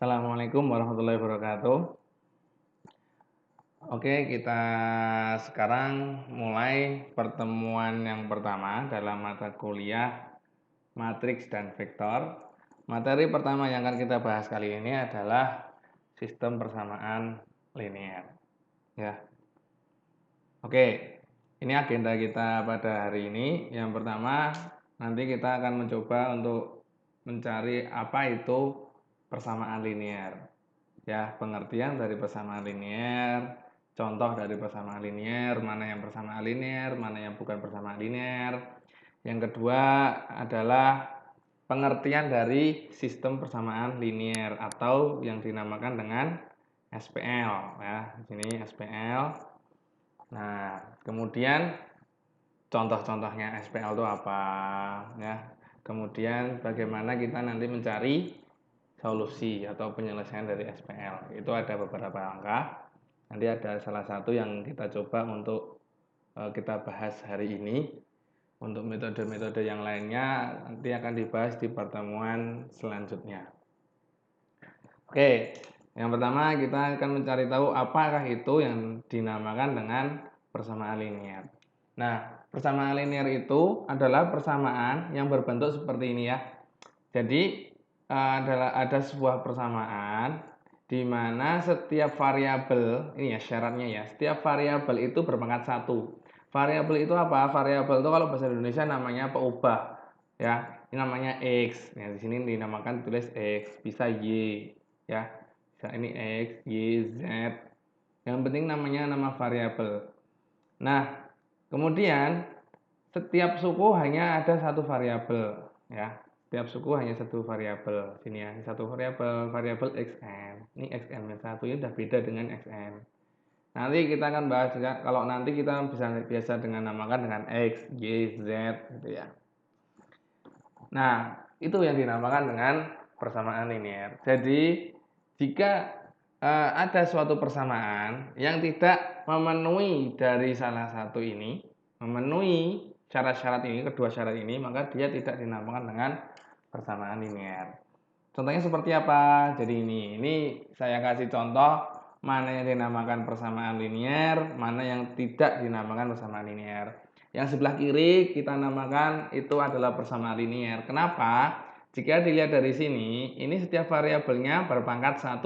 Assalamualaikum warahmatullahi wabarakatuh. Oke, kita sekarang mulai pertemuan yang pertama dalam mata kuliah matriks dan vektor. Materi pertama yang akan kita bahas kali ini adalah sistem persamaan linear. Ya. Oke, ini agenda kita pada hari ini. Yang pertama, nanti kita akan mencoba untuk mencari apa itu persamaan linear. Ya, pengertian dari persamaan linear, contoh dari persamaan linear, mana yang persamaan linear, mana yang bukan persamaan linear. Yang kedua adalah pengertian dari sistem persamaan linear atau yang dinamakan dengan SPL ya. Di sini SPL. Nah, kemudian contoh-contohnya SPL itu apa ya. Kemudian bagaimana kita nanti mencari solusi atau penyelesaian dari SPL. Itu ada beberapa langkah. Nanti ada salah satu yang kita coba untuk kita bahas hari ini. Untuk metode-metode yang lainnya nanti akan dibahas di pertemuan selanjutnya. Oke, yang pertama kita akan mencari tahu apakah itu yang dinamakan dengan persamaan linear. Nah, persamaan linear itu adalah persamaan yang berbentuk seperti ini ya. Jadi ada sebuah persamaan di mana setiap variabel, ini ya syaratnya ya, setiap variabel itu berpangkat 1. Variabel itu apa? Variabel itu kalau bahasa Indonesia namanya pengubah, ya. Ini namanya X. Ya, di sini dinamakan tulis X, bisa Y, ya. Bisa ini X, Y, Z. Yang penting namanya nama variabel. Nah, kemudian setiap suku hanya ada satu variabel, ya. Setiap suku hanya satu variabel. Sini ya, satu variabel xn. Ini xn-1 ini sudah beda dengan xn. Nanti kita akan bahas ya, kalau nanti kita bisa biasa dengan namakan dengan x, y, z gitu ya. Nah, itu yang dinamakan dengan persamaan linear. Jadi, jika ada suatu persamaan yang tidak memenuhi dari salah satu ini, memenuhi syarat-syarat ini, kedua syarat ini, maka dia tidak dinamakan dengan persamaan linear. Contohnya seperti apa? Jadi ini saya kasih contoh mana yang dinamakan persamaan linear, mana yang tidak dinamakan persamaan linear. Yang sebelah kiri kita namakan itu adalah persamaan linear. Kenapa? Jika dilihat dari sini, ini setiap variabelnya berpangkat 1.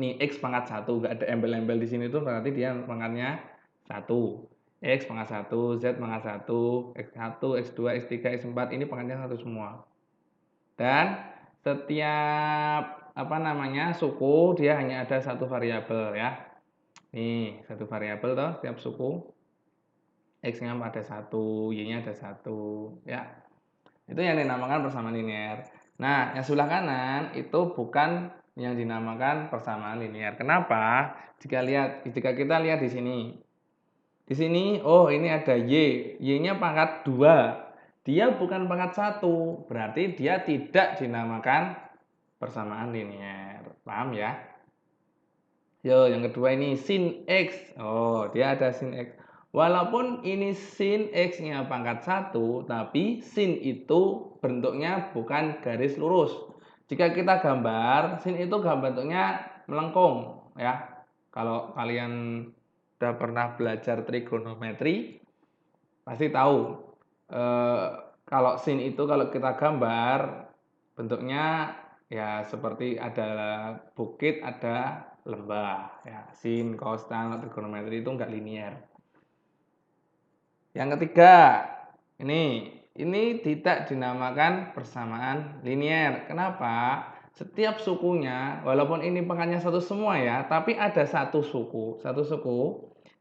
Nih X pangkat 1, nggak ada embel-embel di sini tuh berarti dia pangkatnya 1. X pangkat 1, Z pangkat 1, X1, X2, X3, X4 ini pangkatnya 1 semua. Dan setiap suku dia hanya ada satu variabel ya. Nih, satu variabel toh setiap suku. X-nya ada 1, Y-nya ada 1 ya. Itu yang dinamakan persamaan linear. Nah, yang sebelah kanan itu bukan yang dinamakan persamaan linear. Kenapa? Jika kita lihat di sini. Di sini, oh ini ada Y. Y-nya pangkat 2. Dia bukan pangkat 1. Berarti dia tidak dinamakan persamaan linear. Paham ya? Yo, yang kedua ini sin X. Oh, dia ada sin X. Walaupun ini sin X-nya pangkat 1, tapi sin itu bentuknya bukan garis lurus. Jika kita gambar, sin itu bentuknya melengkung ya. Kalau kalian sudah pernah belajar trigonometri, pasti tahu. Kalau sin itu kalau kita gambar, bentuknya ya seperti ada bukit, ada lembah. Ya, sin, cos, tan, trigonometri itu enggak linear. Yang ketiga, ini tidak dinamakan persamaan linear. Kenapa? Setiap sukunya, walaupun ini pangkatnya satu semua ya, tapi ada satu suku,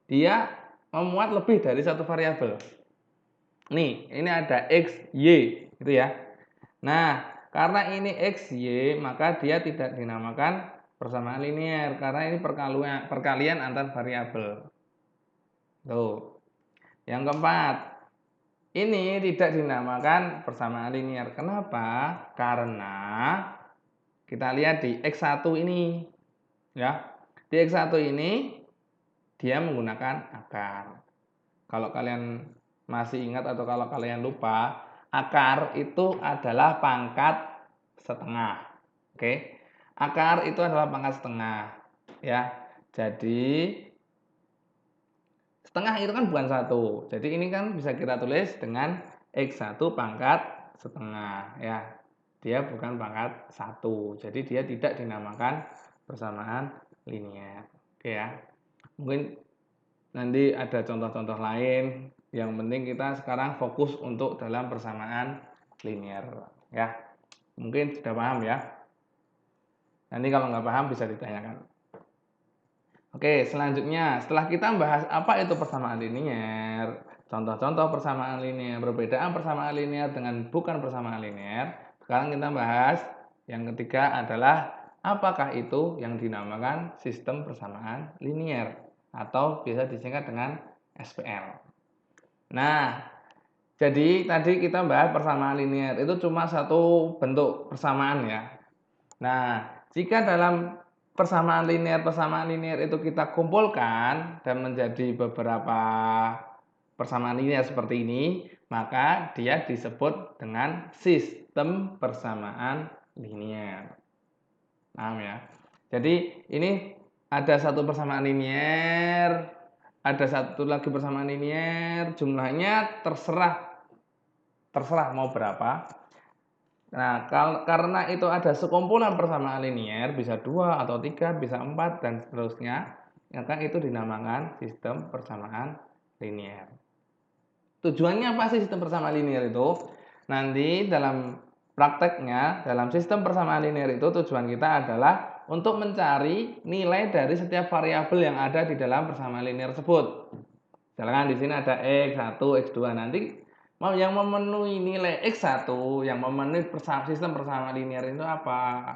dia memuat lebih dari satu variabel. Nih, ini ada X, Y, gitu ya. Nah, karena ini X, Y, maka dia tidak dinamakan persamaan linear karena ini perkalian antar variabel. Tuh. Yang keempat, ini tidak dinamakan persamaan linear. Kenapa? Karena kita lihat di X1 ini. Ya. Di X1 ini dia menggunakan akar. Kalau kalian masih ingat atau kalau kalian lupa, akar itu adalah pangkat setengah. Oke. Akar itu adalah pangkat setengah, ya. Jadi setengah itu kan bukan 1. Jadi ini kan bisa kita tulis dengan X1 pangkat setengah, ya. Dia bukan pangkat 1. Jadi dia tidak dinamakan persamaan linear. Oke ya. Mungkin nanti ada contoh-contoh lain. Yang penting kita sekarang fokus untuk dalam persamaan linear, ya. Mungkin sudah paham ya. Nanti kalau nggak paham bisa ditanyakan. Oke, selanjutnya setelah kita membahas apa itu persamaan linear, contoh-contoh persamaan linear, perbedaan persamaan linear dengan bukan persamaan linear, sekarang kita bahas yang ketiga adalah apakah itu yang dinamakan sistem persamaan linear atau bisa disingkat dengan SPL. Nah, jadi tadi kita bahas persamaan linear itu cuma satu bentuk persamaan ya. Nah, jika dalam persamaan linear itu kita kumpulkan dan menjadi beberapa persamaan linear seperti ini, maka dia disebut dengan sistem persamaan linear. Paham ya? Jadi ini ada satu persamaan linear, ada satu lagi persamaan linear, jumlahnya terserah mau berapa. Nah, karena itu ada sekumpulan persamaan linear, bisa 2 atau 3, bisa 4, dan seterusnya, maka itu dinamakan sistem persamaan linear. Tujuannya apa sih sistem persamaan linear itu? Nanti dalam prakteknya, dalam sistem persamaan linear itu tujuan kita adalah untuk mencari nilai dari setiap variabel yang ada di dalam persamaan linear tersebut. Misalkan di sini ada X1, X2. Nanti yang memenuhi nilai X1, yang memenuhi sistem persamaan linear itu apa?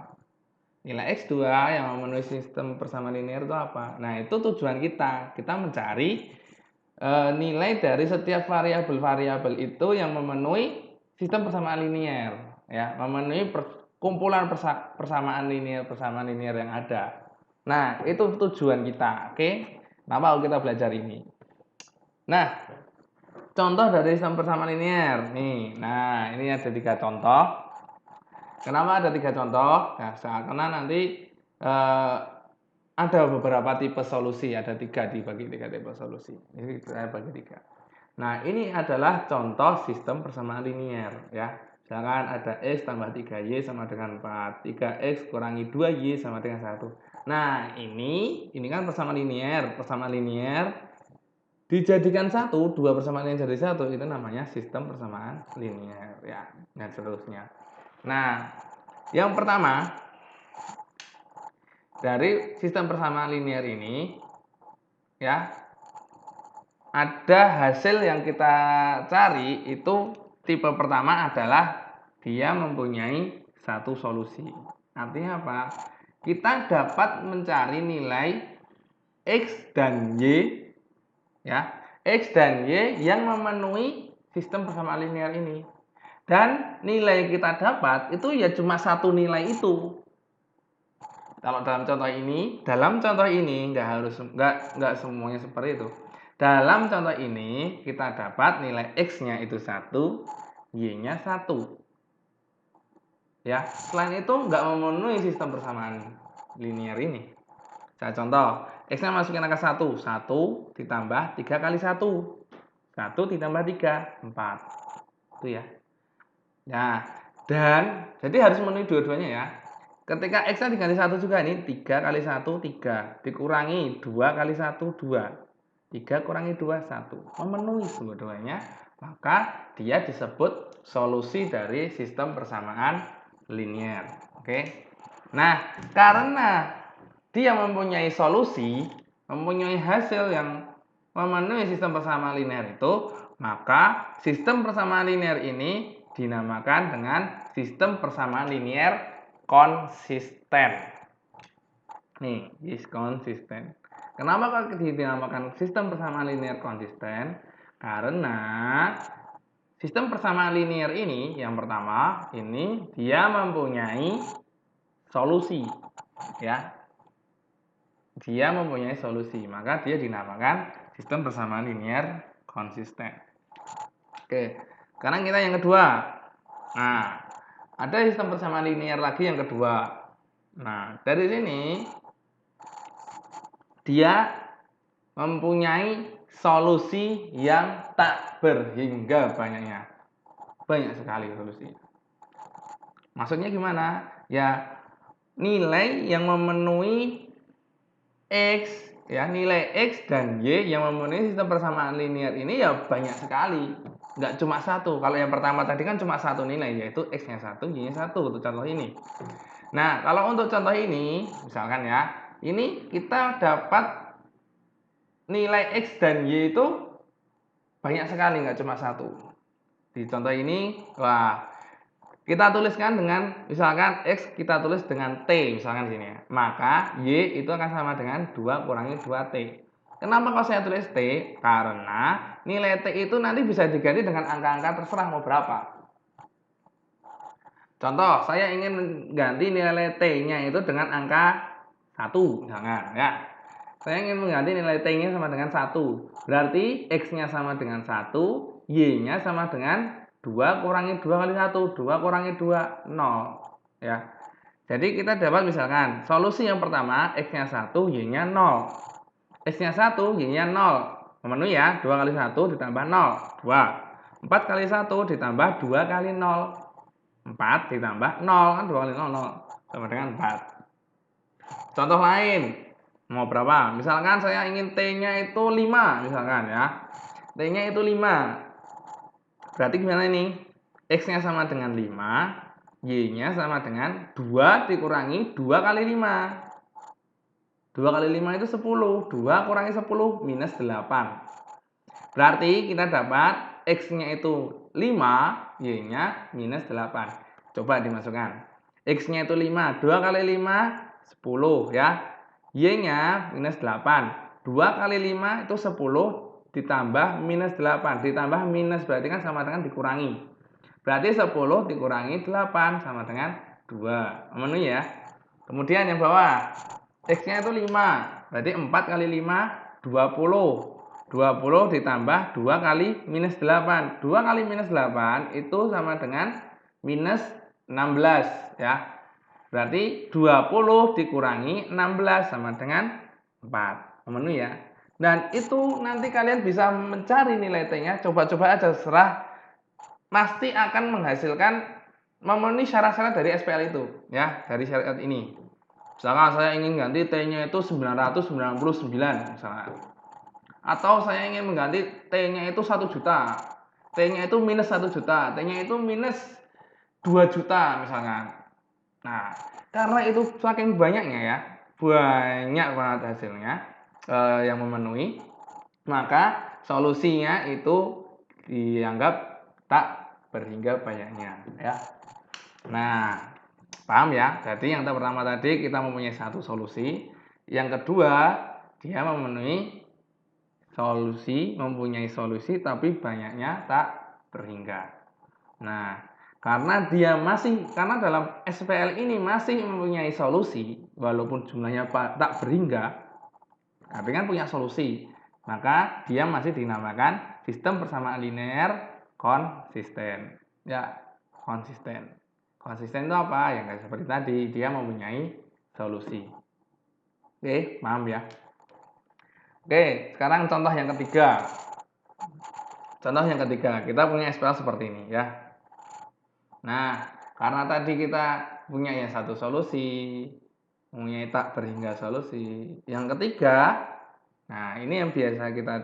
Nilai X2 yang memenuhi sistem persamaan linear itu apa? Nah, itu tujuan kita. Kita mencari nilai dari setiap variabel-variabel itu yang memenuhi sistem persamaan linear, ya, memenuhi kumpulan persamaan linear yang ada. Nah, itu tujuan kita, oke? Kenapa kita belajar ini? Nah, contoh dari sistem persamaan linear nih. Nah, ini ada 3 contoh. Kenapa ada 3 contoh? Nah, karena nanti ada beberapa tipe solusi, ada 3 dibagi 3 tipe solusi. Ini saya bagi 3. Nah, ini adalah contoh sistem persamaan linear ya. Misalkan ada X tambah 3Y sama dengan 4. 3X kurangi 2Y sama dengan 1. Nah, ini kan persamaan linear. Persamaan linear dijadikan 1, 2 persamaan yang jadi 1, itu namanya sistem persamaan linear ya, dan seterusnya. Nah, yang pertama dari sistem persamaan linear ini ya, ada hasil yang kita cari itu tipe pertama adalah dia mempunyai satu solusi. Artinya apa? Kita dapat mencari nilai X dan Y ya, X dan Y yang memenuhi sistem persamaan linear ini. Dan nilai yang kita dapat itu ya cuma satu nilai itu. Kalau dalam contoh ini nggak semuanya seperti itu. Dalam contoh ini kita dapat nilai X-nya itu 1, Y-nya 1. Ya, selain itu nggak memenuhi sistem persamaan linear ini. Saya contoh, X-nya masukin angka 1. 1 ditambah 3 kali 1. 1 ditambah 3, 4. Itu ya. Nah, dan jadi harus memenuhi dua-duanya ya. Ketika X-nya dikali 1 juga ini 3 kali 1, 3. Dikurangi 2 kali 1, 2. 3 kurangi 2, 1. Memenuhi dua-duanya, maka dia disebut solusi dari sistem persamaan linear. Oke. Nah, karena dia mempunyai solusi, mempunyai hasil yang memenuhi sistem persamaan linear itu, maka sistem persamaan linear ini dinamakan dengan sistem persamaan linear konsisten. Nih, is konsisten. Kenapa dinamakan sistem persamaan linear konsisten? Karena sistem persamaan linear ini, yang pertama, ini dia mempunyai solusi, ya. Dia mempunyai solusi, maka dia dinamakan sistem persamaan linear konsisten. Oke, sekarang kita yang kedua. Nah, ada sistem persamaan linear lagi yang kedua. Nah, dari sini dia mempunyai solusi yang tak berhingga banyaknya. Banyak sekali solusi. Maksudnya gimana? Ya, nilai yang memenuhi X, ya nilai X dan Y yang memenuhi sistem persamaan linear ini ya banyak sekali. Nggak cuma satu. Kalau yang pertama tadi kan cuma satu nilai, yaitu X-nya satu, Y-nya satu untuk contoh ini. Nah, kalau untuk contoh ini, misalkan ya, ini kita dapat nilai X dan Y itu banyak sekali, nggak cuma satu. Di contoh ini, wah, kita tuliskan dengan, misalkan X kita tulis dengan T, misalkan sini ya. Maka Y itu akan sama dengan 2 kurangi 2T. Kenapa kalau saya tulis T? Karena nilai T itu nanti bisa diganti dengan angka-angka terserah mau berapa. Contoh, saya ingin mengganti nilai T-nya itu dengan angka 1, misalkan ya. Saya ingin mengganti nilai T-nya sama dengan 1. Berarti X-nya sama dengan 1, Y-nya sama dengan 2 kurangi 2 kali 1. 2 kurangi 2, 0. Ya. Jadi kita dapat misalkan, solusi yang pertama, X-nya 1, Y-nya 0. X-nya 1, Y-nya 0. Memenuhi ya, 2 kali 1 ditambah 0, 2. 4 kali 1 ditambah 2 kali 0. 4 ditambah 0, kan 2 kali 0, 0. Sama dengan 4. Contoh lain, mau berapa? Misalkan saya ingin T-nya itu 5, misalkan ya. T-nya itu 5. Berarti gimana ini? X-nya sama dengan 5, Y-nya sama dengan 2 dikurangi 2 kali 5. 2 kali 5 itu 10. 2 kurangi 10 minus 8. Berarti kita dapat X-nya itu 5, Y-nya minus 8. Coba dimasukkan. X-nya itu 5. 2 kali 5, 10 ya. Y-nya minus 8. 2 kali 5 itu 10 ditambah minus 8. Ditambah minus berarti kan sama dengan dikurangi. Berarti 10 dikurangi 8 sama dengan 2. Memenuhi ya. Kemudian yang bawah. X-nya itu 5. Berarti 4 kali 5, 20. 20 ditambah 2 kali minus 8. 2 kali minus 8 itu sama dengan minus 16 ya. Berarti 20 dikurangi 16 sama dengan 4. Memenuhi ya. Dan itu nanti kalian bisa mencari nilai T-nya. Coba-coba aja serah. Pasti akan menghasilkan memenuhi syarat-syarat dari SPL itu ya, dari syarat ini. Misalkan saya ingin ganti T-nya itu 999 misalnya. Atau saya ingin mengganti T-nya itu 1 juta. T-nya itu minus 1 juta. T-nya itu minus 2 juta misalkan. Nah, karena itu saking banyaknya ya, banyak banget hasilnya yang memenuhi, maka solusinya itu dianggap tak berhingga banyaknya ya. Nah, paham ya? Jadi yang pertama tadi kita mempunyai satu solusi, yang kedua dia mempunyai solusi tapi banyaknya tak berhingga. Nah, karena dalam SPL ini masih mempunyai solusi walaupun jumlahnya tak berhingga, tapi kan punya solusi, maka dia masih dinamakan sistem persamaan linear konsisten. Ya, konsisten. Konsisten itu apa? Ya kayak seperti tadi, dia mempunyai solusi. Oke, paham ya? Oke, sekarang contoh yang ketiga. Contoh yang ketiga, kita punya SPL seperti ini ya. Nah, karena tadi kita punya ya satu solusi, punya tak berhingga solusi. Yang ketiga, nah ini yang biasa kita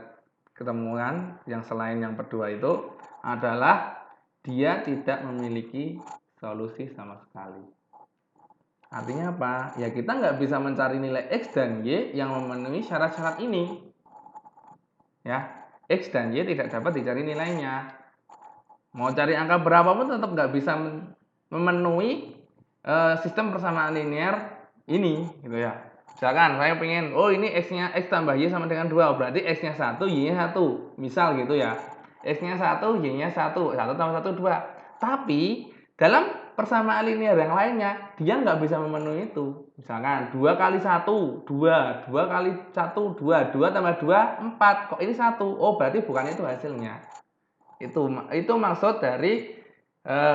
ketemukan, yang selain yang kedua itu adalah dia tidak memiliki solusi sama sekali. Artinya apa? Ya kita nggak bisa mencari nilai X dan Y yang memenuhi syarat-syarat ini. Ya, X dan Y tidak dapat dicari nilainya. Mau cari angka berapapun tetap nggak bisa memenuhi sistem persamaan linear ini, gitu ya. Misalkan saya pengen, oh ini X-nya X tambah Y sama dengan 2, berarti X-nya 1, Y-nya 1. Misal gitu ya. X-nya 1, Y-nya 1. 1 tambah 1, 2. Tapi dalam persamaan linear yang lainnya, dia nggak bisa memenuhi itu. Misalkan 2 kali 1, 2. 2 kali 1, 2. 2 tambah 2, 4. Kok ini 1? Oh, berarti bukan itu hasilnya. Itu maksud dari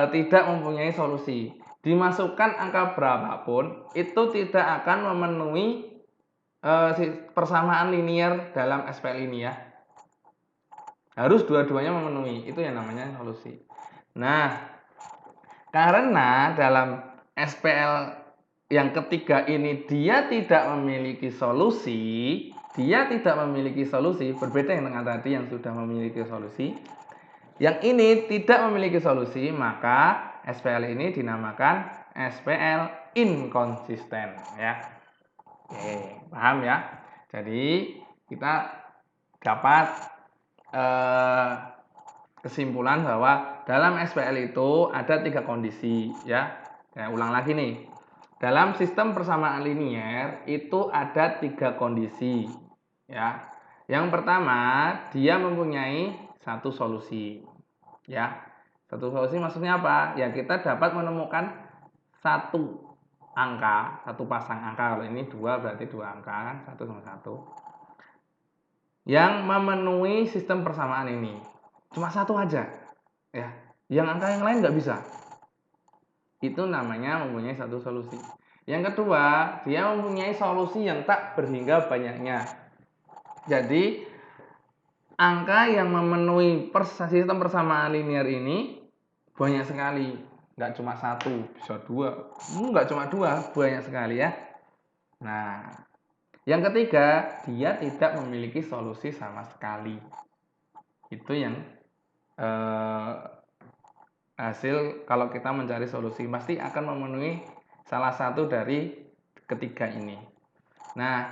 tidak mempunyai solusi. dimasukkan angka berapapun itu tidak akan memenuhi persamaan linier dalam SPL ini ya. Harus dua-duanya memenuhi, itu yang namanya solusi. Nah, karena dalam SPL yang ketiga ini dia tidak memiliki solusi, berbeda dengan tadi yang sudah memiliki solusi. Yang ini tidak memiliki solusi, maka SPL ini dinamakan SPL inkonsisten ya. Oke, paham ya? Jadi kita dapat kesimpulan bahwa dalam SPL itu ada 3 kondisi ya. Saya ulang lagi nih. Dalam sistem persamaan linier itu ada 3 kondisi ya. Yang pertama, dia mempunyai satu solusi ya. Satu solusi maksudnya apa? Ya kita dapat menemukan satu angka, satu pasang angka. Kalau ini 2 berarti 2 angka kan, 1 sama 1. Yang memenuhi sistem persamaan ini. Cuma satu aja ya. Yang angka yang lain nggak bisa. Itu namanya mempunyai satu solusi. Yang kedua, dia mempunyai solusi yang tak berhingga banyaknya. Jadi angka yang memenuhi sistem persamaan linier ini banyak sekali, nggak cuma satu, bisa 2, nggak cuma 2, banyak sekali ya. Nah, yang ketiga, dia tidak memiliki solusi sama sekali. Itu yang hasil kalau kita mencari solusi pasti akan memenuhi salah satu dari ketiga ini. Nah,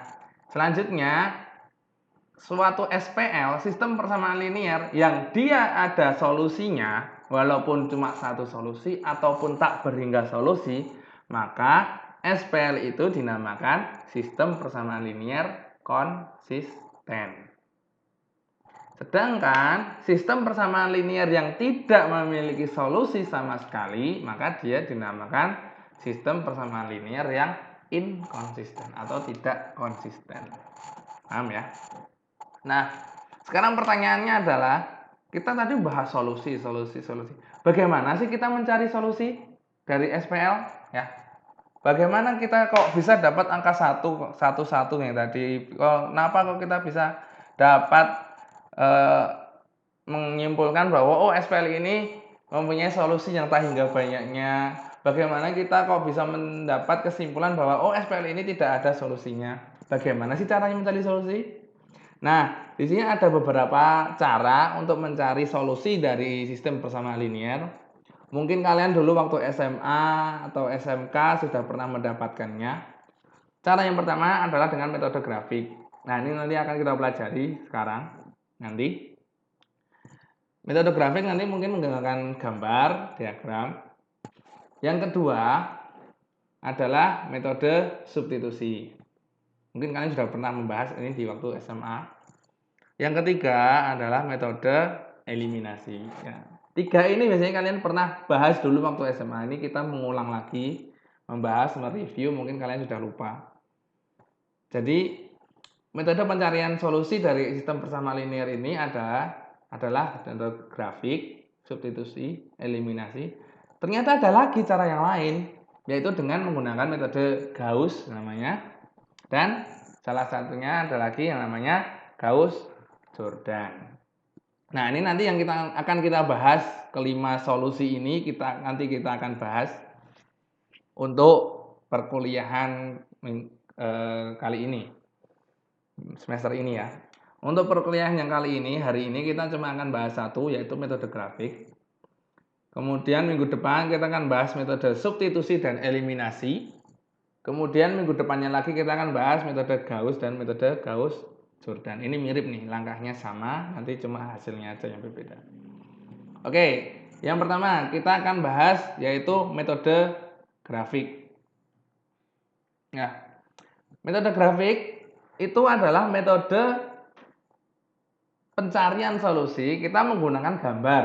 selanjutnya suatu SPL, sistem persamaan linier yang dia ada solusinya walaupun cuma satu solusi ataupun tak berhingga solusi, maka SPL itu dinamakan sistem persamaan linier konsisten. Sedangkan sistem persamaan linier yang tidak memiliki solusi sama sekali, maka dia dinamakan sistem persamaan linier yang inkonsisten atau tidak konsisten. Paham ya? Nah, sekarang pertanyaannya adalah, kita tadi bahas solusi. Bagaimana sih kita mencari solusi dari SPL? Ya. Bagaimana kita kok bisa dapat angka 1 yang tadi? Kenapa kok kita bisa dapat menyimpulkan bahwa SPL ini mempunyai solusi yang tak hingga banyaknya. Bagaimana kita kok bisa mendapat kesimpulan bahwa SPL ini tidak ada solusinya? Bagaimana sih caranya mencari solusi? Nah, di sini ada beberapa cara untuk mencari solusi dari sistem persamaan linier. Mungkin kalian dulu waktu SMA atau SMK sudah pernah mendapatkannya. Cara yang pertama adalah dengan metode grafik. Nah, ini nanti akan kita pelajari sekarang. Nanti metode grafik nanti mungkin menggunakan gambar, diagram. Yang kedua adalah metode substitusi. Mungkin kalian sudah pernah membahas ini di waktu SMA. Yang ketiga adalah metode eliminasi. Ya. 3 ini biasanya kalian pernah bahas dulu waktu SMA. Ini kita mengulang lagi, membahas, mereview, mungkin kalian sudah lupa. Jadi metode pencarian solusi dari sistem persamaan linier ini adalah metode grafik, substitusi, eliminasi. Ternyata ada lagi cara yang lain, yaitu dengan menggunakan metode Gauss namanya. Dan salah satunya ada lagi yang namanya Gauss-Jordan. Nah, ini nanti yang akan kita bahas, kelima solusi ini nanti kita akan bahas untuk perkuliahan kali ini, semester ini ya. Untuk perkuliahan yang kali ini, hari ini kita cuma akan bahas satu, yaitu metode grafik. Kemudian minggu depan kita akan bahas metode substitusi dan eliminasi. Kemudian minggu depannya lagi kita akan bahas metode Gauss dan metode Gauss-Jordan. Ini mirip nih, langkahnya sama, nanti cuma hasilnya aja yang berbeda. Oke, yang pertama kita akan bahas yaitu metode grafik. Nah, metode grafik itu adalah metode pencarian solusi kita menggunakan gambar.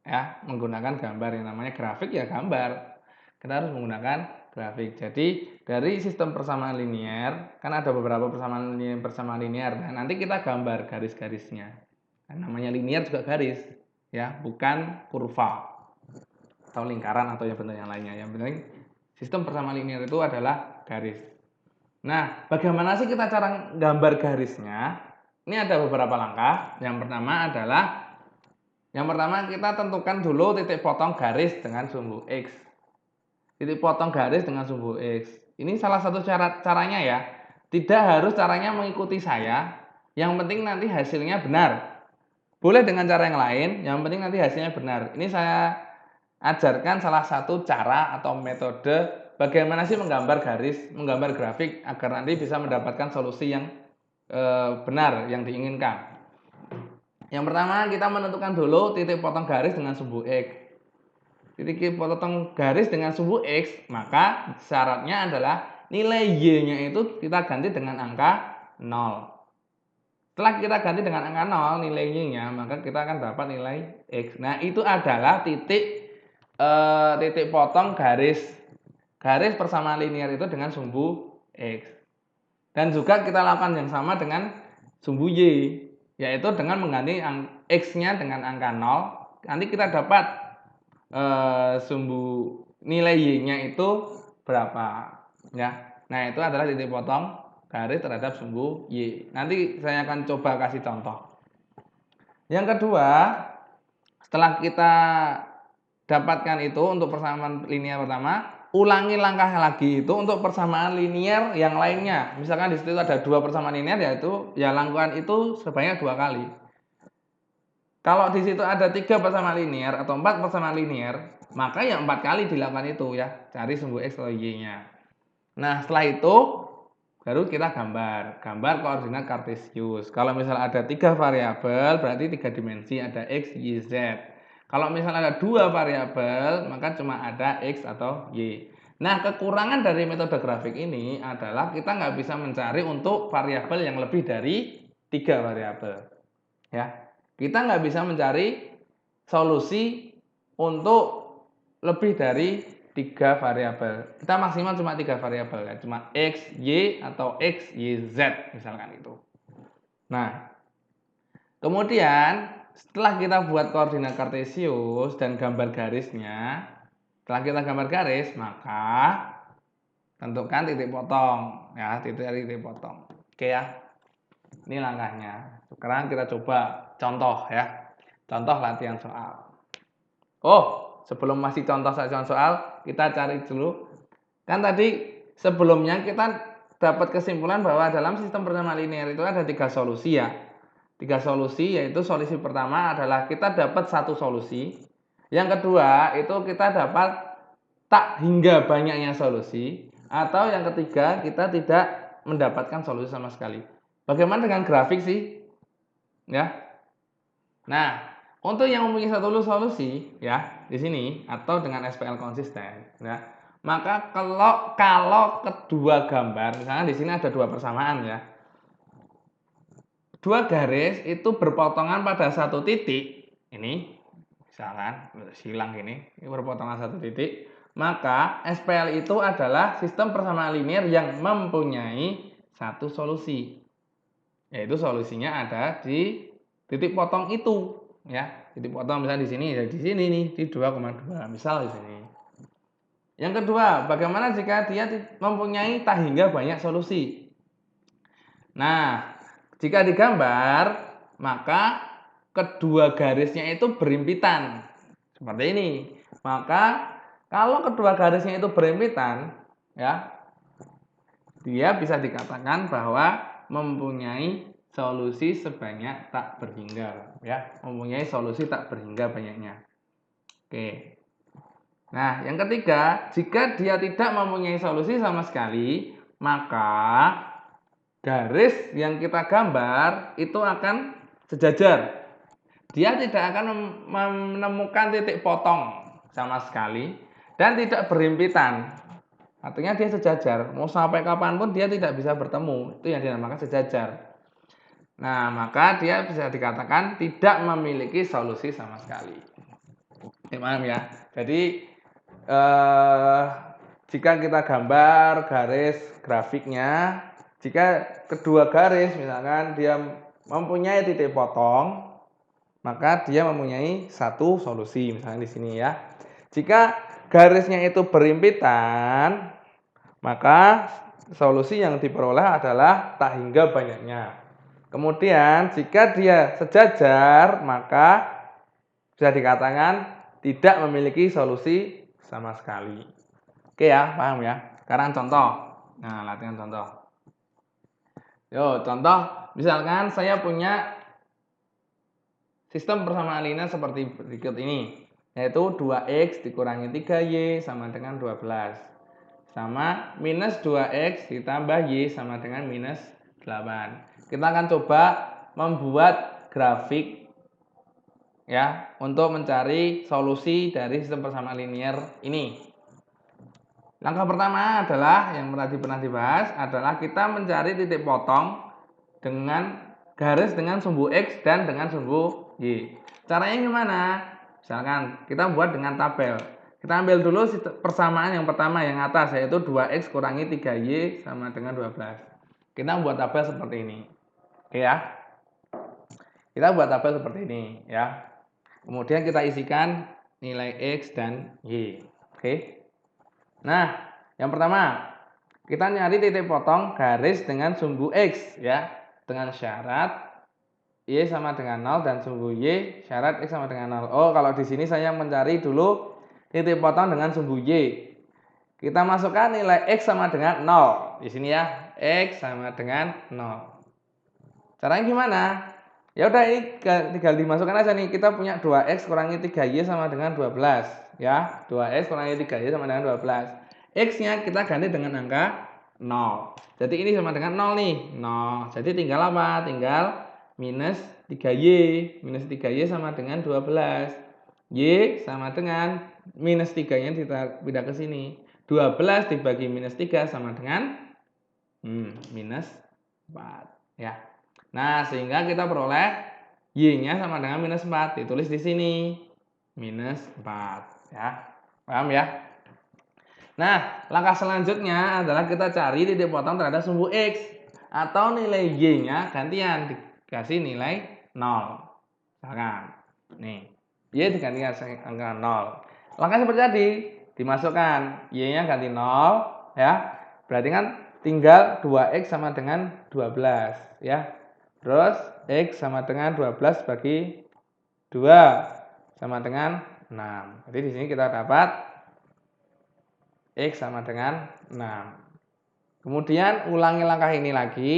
Ya, menggunakan gambar yang namanya grafik ya gambar. Kita harus menggunakan grafik. Jadi dari sistem persamaan linier kan ada beberapa persamaan linier. Nah, nanti kita gambar garis-garisnya. Nah, namanya linier juga garis, ya, bukan kurva. atau lingkaran atau yang bentuk yang lainnya. Yang penting sistem persamaan linear itu adalah garis. Nah, bagaimana sih kita cara gambar garisnya? Ini ada beberapa langkah. Yang pertama kita tentukan dulu titik potong garis dengan sumbu X. Titik potong garis dengan sumbu X. Ini salah satu caranya ya. Tidak harus caranya mengikuti saya. Yang penting nanti hasilnya benar. Boleh dengan cara yang lain, yang penting nanti hasilnya benar. Ini saya ajarkan salah satu cara atau metode bagaimana sih menggambar garis, menggambar grafik agar nanti bisa mendapatkan solusi yang benar, yang diinginkan. Yang pertama kita menentukan dulu titik potong garis dengan sumbu X. Titik potong garis dengan sumbu X, maka syaratnya adalah nilai Y-nya itu kita ganti dengan angka 0. Setelah kita ganti dengan angka 0 nilai Y-nya, maka kita akan dapat nilai X. Nah, itu adalah titik potong garis persamaan linear itu dengan sumbu X. Dan juga kita lakukan yang sama dengan sumbu Y, yaitu dengan mengganti X-nya dengan angka 0. Nanti kita dapat sumbu nilai Y-nya itu berapa, ya. Nah, itu adalah titik potong garis terhadap sumbu Y. Nanti saya akan coba kasih contoh. Yang kedua, setelah kita dapatkan itu untuk persamaan linear pertama, ulangi langkah lagi itu untuk persamaan linear yang lainnya. Misalkan di situ ada 2 persamaan linear, yaitu ya lakukan itu sebanyak 2 kali. Kalau di situ ada 3 persamaan linear atau 4 persamaan linear, maka ya 4 kali dilakukan itu ya, cari sumbu X atau Y-nya. Nah, setelah itu baru kita gambar koordinat kartesius. Kalau misalnya ada 3 variabel, berarti 3 dimensi, ada X, Y, Z. Kalau misalnya ada 2 variabel, maka cuma ada X atau Y. Nah, kekurangan dari metode grafik ini adalah kita nggak bisa mencari untuk variabel yang lebih dari 3 variabel. Ya, kita nggak bisa mencari solusi untuk lebih dari 3 variabel. Kita maksimal cuma 3 variabel ya, cuma X, Y atau X, Y, Z misalkan itu. Nah, kemudian setelah kita buat koordinat kartesius dan gambar garisnya, setelah kita gambar garis, maka tentukan titik potong ya, titik potong. Oke ya. Ini langkahnya. Sekarang kita coba contoh ya. Contoh latihan soal. Sebelum masih contoh soal, kita cari dulu. Kan tadi sebelumnya kita dapat kesimpulan bahwa dalam sistem persamaan linear itu ada 3 solusi ya. 3 solusi, yaitu solusi pertama adalah kita dapat 1 solusi. Yang kedua itu kita dapat tak hingga banyaknya solusi. Atau yang ketiga kita tidak mendapatkan solusi sama sekali. Bagaimana dengan grafik sih? Ya. Nah, untuk yang mempunyai satu solusi ya di sini atau dengan SPL konsisten ya. Maka kalau kedua gambar, misalnya di sini ada 2 persamaan ya. 2 garis itu berpotongan pada satu titik. Ini misalkan silang ini berpotongan satu titik, maka SPL itu adalah sistem persamaan linear yang mempunyai satu solusi. Yaitu solusinya ada di titik potong itu ya. Titik potong misalnya di sini ya, di sini nih di 2,2 misal di sini. Yang kedua, bagaimana jika dia mempunyai tak hingga banyak solusi? Nah, jika digambar maka kedua garisnya itu berimpitan seperti ini. Maka kalau kedua garisnya itu berimpitan ya, dia bisa dikatakan bahwa mempunyai solusi sebanyak tak berhingga ya, mempunyai solusi tak berhingga banyaknya. Oke. Nah, yang ketiga, jika dia tidak mempunyai solusi sama sekali, maka garis yang kita gambar itu akan sejajar. Dia tidak akan menemukan titik potong sama sekali dan tidak berimpitan. Artinya dia sejajar, mau sampai kapanpun dia tidak bisa bertemu. Itu yang dinamakan sejajar. Nah, maka dia bisa dikatakan tidak memiliki solusi sama sekali. Paham ya? Jadi jika kita gambar garis grafiknya, jika kedua garis misalkan dia mempunyai titik potong, maka dia mempunyai satu solusi misalnya di sini ya. Jika garisnya itu berimpitan, maka solusi yang diperoleh adalah tak hingga banyaknya. Kemudian jika dia sejajar, maka bisa dikatakan tidak memiliki solusi sama sekali. Oke ya, paham ya? Sekarang contoh. Nah, latihan contoh. Yo, contoh, misalkan saya punya sistem persamaan linear seperti berikut ini, yaitu 2x dikurangi 3y sama dengan 12. Sama minus 2x ditambah y sama dengan minus 8. Kita akan coba membuat grafik ya untuk mencari solusi dari sistem persamaan linear ini. Langkah pertama adalah yang tadi pernah dibahas adalah kita mencari titik potong dengan garis dengan sumbu x dan dengan sumbu y. Caranya gimana? Misalkan kita buat dengan tabel. Kita ambil dulu persamaan yang pertama yang atas, yaitu 2x kurangi 3y sama dengan 12. Kita buat tabel seperti ini. Oke ya. Kita buat tabel seperti ini ya. Kemudian kita isikan nilai x dan y. Oke. Nah, yang pertama, kita nyari titik potong garis dengan sumbu x ya, dengan syarat y sama dengan 0 dan sumbu y syarat x sama dengan 0. Oh, kalau di sini saya mencari dulu titik potong dengan sumbu y. Kita masukkan nilai x sama dengan 0. Di sini ya, x sama dengan 0. Caranya gimana? Ya udah, ini tinggal dimasukkan aja nih. Kita punya 2x kurangi 3y sama dengan 12 ya. 2x kurangi 3y sama dengan 12. X-nya kita ganti dengan angka 0. Jadi ini sama dengan 0 nih. 0. Jadi tinggal apa? Tinggal minus 3y. Minus 3y sama dengan 12. Y sama dengan minus 3-nya kita pindah ke sini. 12 dibagi minus 3 sama dengan minus 4 ya. Nah, sehingga kita peroleh y-nya sama dengan minus 4. Ditulis di sini. Minus 4. Ya. Paham ya? Nah, langkah selanjutnya adalah kita cari titik potong terhadap sumbu x. Atau nilai y-nya gantian. Dikasih nilai 0. Misalkan. Nih. Y diganti angka 0. Langkah seperti tadi. Dimasukkan. Y-nya ganti 0. Ya. Berarti kan tinggal 2x sama dengan 12. Ya. Terus x sama dengan 12 bagi 2 sama dengan 6. Jadi di sini kita dapat x sama dengan 6. Kemudian ulangi langkah ini lagi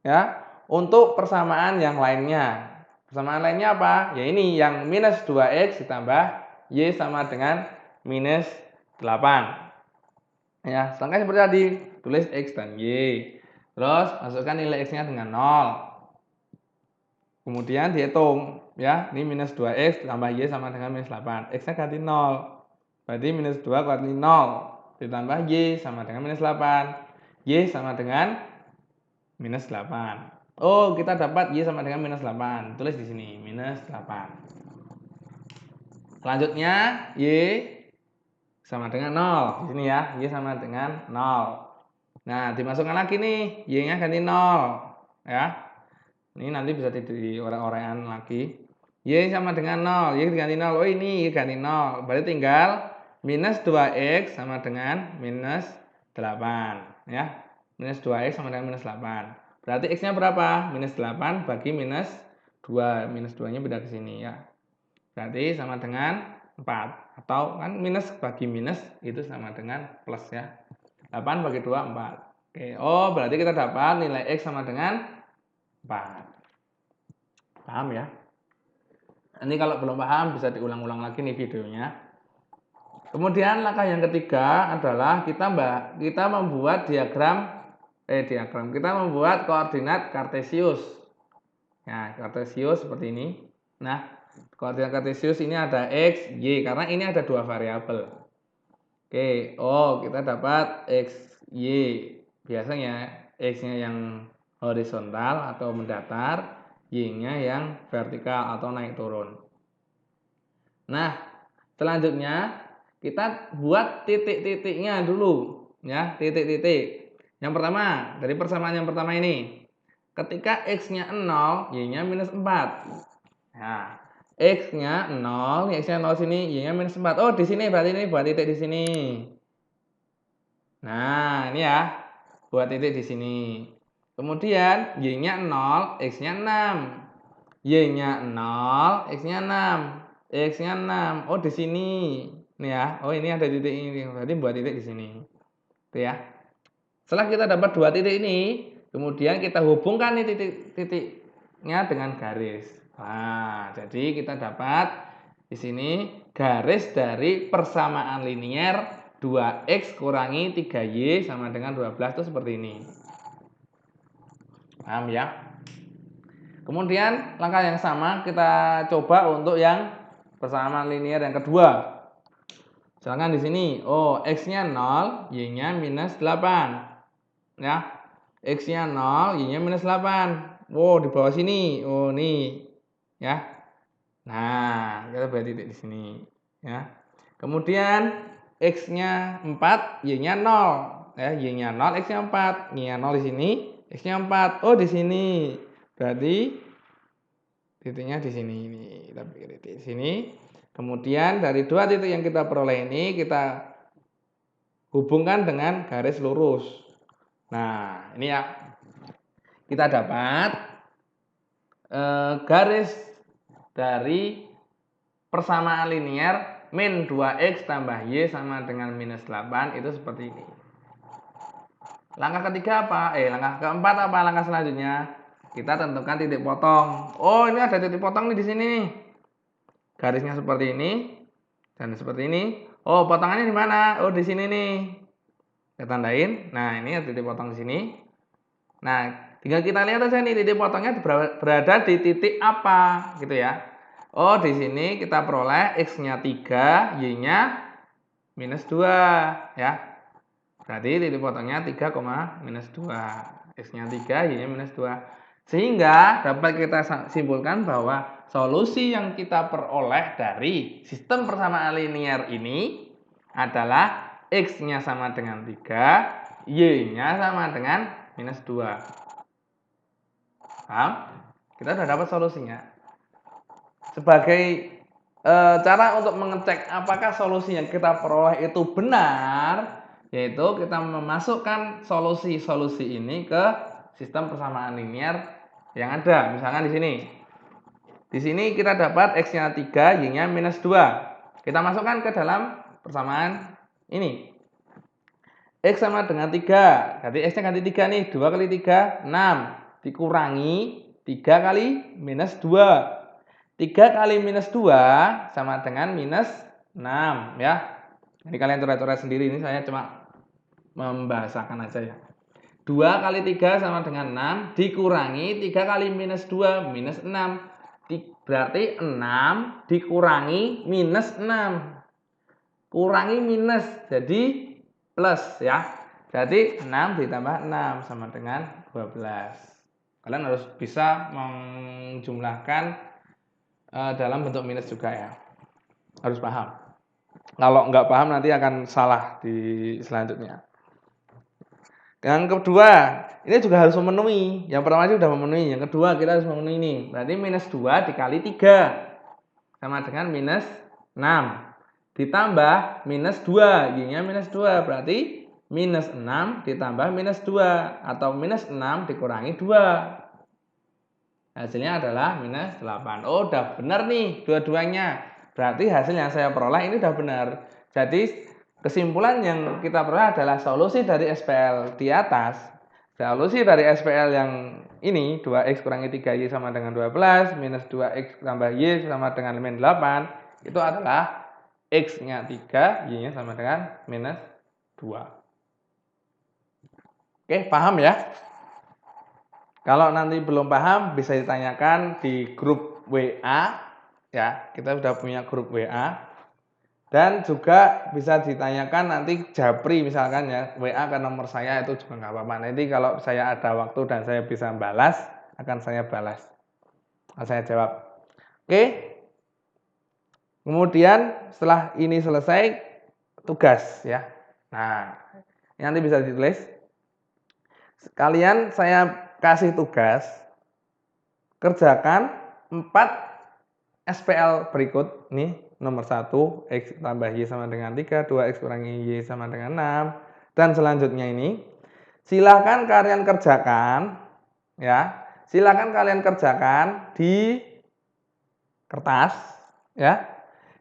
ya untuk persamaan yang lainnya. Persamaan lainnya apa? Ya ini yang minus 2x ditambah y sama dengan minus 8. Ya, selangkah seperti tadi, tulis x dan y. Terus masukkan nilai x-nya dengan 0. Kemudian dihitung ya, ini minus 2x tambah y sama dengan minus 8. X-nya ganti 0. Berarti minus 2 kurangi 0 ditambah y sama dengan minus 8. Y sama dengan minus 8. Oh, kita dapat y sama dengan minus 8. Tulis di sini, minus 8. Selanjutnya y sama dengan 0. Di sini ya, y sama dengan 0. Nah, dimasukkan lagi nih, y-nya ganti 0 ya. Ini nanti bisa diorek-orekan lagi. Y sama dengan 0. Y diganti 0. Oh, ini Y ganti 0. Berarti tinggal minus 2x sama dengan minus 8. Ya. Minus 2x sama dengan minus 8. Berarti x-nya berapa? Minus 8 bagi minus 2. Minus 2-nya beda ke sini ya. Berarti sama dengan 4. Atau kan minus bagi minus itu sama dengan plus ya. 8 bagi 2, 4. Oke. Oh, berarti kita dapat nilai x sama dengan 4. Paham ya? Ini kalau belum paham bisa diulang-ulang lagi nih videonya. Kemudian langkah yang ketiga adalah kita membuat kita membuat koordinat kartesius. Nah, kartesius seperti ini. Nah, koordinat kartesius ini ada x, y karena ini ada dua variabel. Oke, oh kita dapat x, y. Biasanya x-nya yang horizontal atau mendatar, y-nya yang vertikal atau naik turun. Nah, selanjutnya kita buat titik-titiknya dulu, ya, titik-titik. Yang pertama, dari persamaan yang pertama ini, ketika x-nya 0, y-nya minus 4. Nah, X-nya 0, X-nya 0 sini, Y-nya minus 4. Oh, di sini berarti ini buat titik di sini. Nah, ini ya. Buat titik di sini. Kemudian Y-nya 0, X-nya 6. Y-nya 0, X-nya 6. X-nya 6. Oh, di sini. Nih ya. Oh, ini ada titik ini. Berarti buat titik di sini. Itu ya. Setelah kita dapat dua titik ini, kemudian kita hubungkan nih titik-titiknya dengan garis. Nah, jadi kita dapat di sini garis dari persamaan linier 2x kurangi 3y sama dengan 12 itu seperti ini. Paham ya? Kemudian langkah yang sama kita coba untuk yang persamaan linier yang kedua. Misalkan di sini, oh x-nya 0, y-nya minus 8. Ya. X-nya 0, Y-nya minus 8. Oh, di bawah sini. Oh, nih. Ya. Nah, kita buat titik di sini, ya. Kemudian X-nya 4, Y-nya 0. Ya, Y-nya 0, X-nya 4. Y-nya 0 di sini, X-nya 4. Oh, di sini. Berarti titiknya di sini ini. Kita bikin titik di sini. Kemudian dari dua titik yang kita peroleh ini kita hubungkan dengan garis lurus. Nah, ini ya. Kita dapat garis dari persamaan linier min 2x tambah y sama dengan minus 8 itu seperti ini. Langkah ketiga apa? Langkah keempat apa langkah selanjutnya? Kita tentukan titik potong. Oh, ini ada titik potong nih di sini nih. Garisnya seperti ini dan seperti ini. Oh, potongannya di mana? Oh, di sini nih. Kita tandain. Nah, ini ada titik potong di sini. Nah, tinggal kita lihat aja nih titik potongnya berada di titik apa, gitu ya. Oh, di sini kita peroleh X-nya 3, Y-nya minus 2, ya. Berarti titik potongnya 3, minus 2. X-nya 3, Y-nya minus 2. Sehingga dapat kita simpulkan bahwa solusi yang kita peroleh dari sistem persamaan linier ini adalah X-nya sama dengan 3, Y-nya sama dengan minus 2. Paham? Kita sudah dapat solusinya. Sebagai cara untuk mengecek apakah solusi yang kita peroleh itu benar, yaitu kita memasukkan solusi-solusi ini ke sistem persamaan linier yang ada. Misalkan di sini. Di sini kita dapat X-nya 3, Y-nya minus 2. Kita masukkan ke dalam persamaan ini. X sama dengan 3. Berarti X-nya ganti 3 nih. 2 kali 3, 6. Dikurangi 3 kali minus 2. 3 kali minus 2 sama dengan minus 6. Ya. Jadi kalian coret-coret sendiri. Ini saya cuma membahasakan aja ya. 2 kali 3 sama dengan 6. Dikurangi 3 kali minus 2. Minus 6. Berarti 6 dikurangi minus 6. Kurangi minus. Jadi plus ya. Jadi 6 ditambah 6 sama dengan 12. Kalian harus bisa menjumlahkan dalam bentuk minus juga ya. Harus paham. Kalau nggak paham nanti akan salah di selanjutnya. Yang kedua, ini juga harus memenuhi. Yang pertama sudah memenuhi. Yang kedua kita harus memenuhi ini. Berarti minus 2 dikali 3 sama dengan minus 6. Ditambah minus 2, Y-nya minus 2, berarti minus 6 ditambah minus 2, atau minus 6 dikurangi 2. Hasilnya adalah minus 8. Oh, udah benar nih dua-duanya. Berarti hasil yang saya peroleh ini udah benar. Jadi, kesimpulan yang kita peroleh adalah solusi dari SPL di atas. Solusi dari SPL yang ini, 2x kurangi 3y sama dengan 12, minus 2x tambah y sama dengan minus 8, itu adalah X-nya 3, Y-nya sama dengan minus 2. Oke, paham ya? Kalau nanti belum paham, bisa ditanyakan di grup WA. Ya, kita sudah punya grup WA. Dan juga bisa ditanyakan nanti japri misalkan ya, WA ke nomor saya itu juga nggak apa-apa. Nanti kalau saya ada waktu dan saya bisa balas, akan saya balas. Saya jawab. Oke. Kemudian setelah ini selesai, tugas ya. Nah, ini nanti bisa ditulis. Kalian saya kasih tugas, kerjakan 4 SPL berikut nih, nomor 1 X tambah Y sama dengan 3, 2 X kurangi Y sama dengan 6, dan selanjutnya ini silakan kalian kerjakan ya. Silakan kalian kerjakan di kertas ya.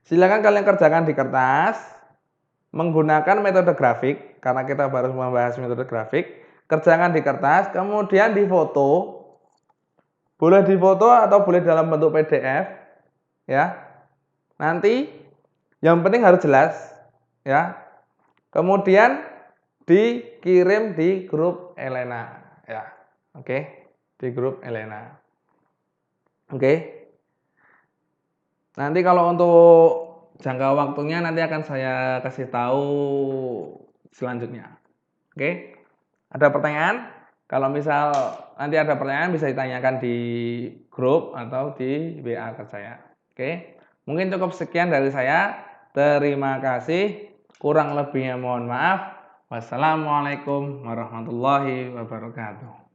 Silakan kalian kerjakan di kertas menggunakan metode grafik karena kita baru membahas metode grafik. Kerjakan di kertas, kemudian difoto. Boleh difoto atau boleh dalam bentuk PDF ya. Nanti yang penting harus jelas ya. Kemudian dikirim di grup Elena ya. Oke, di grup Elena. Oke. Nanti kalau untuk jangka waktunya nanti akan saya kasih tahu selanjutnya. Oke. Ada pertanyaan? Kalau misal nanti ada pertanyaan bisa ditanyakan di grup atau di WA ke saya. Oke. Mungkin cukup sekian dari saya. Terima kasih. Kurang lebihnya mohon maaf. Wassalamualaikum warahmatullahi wabarakatuh.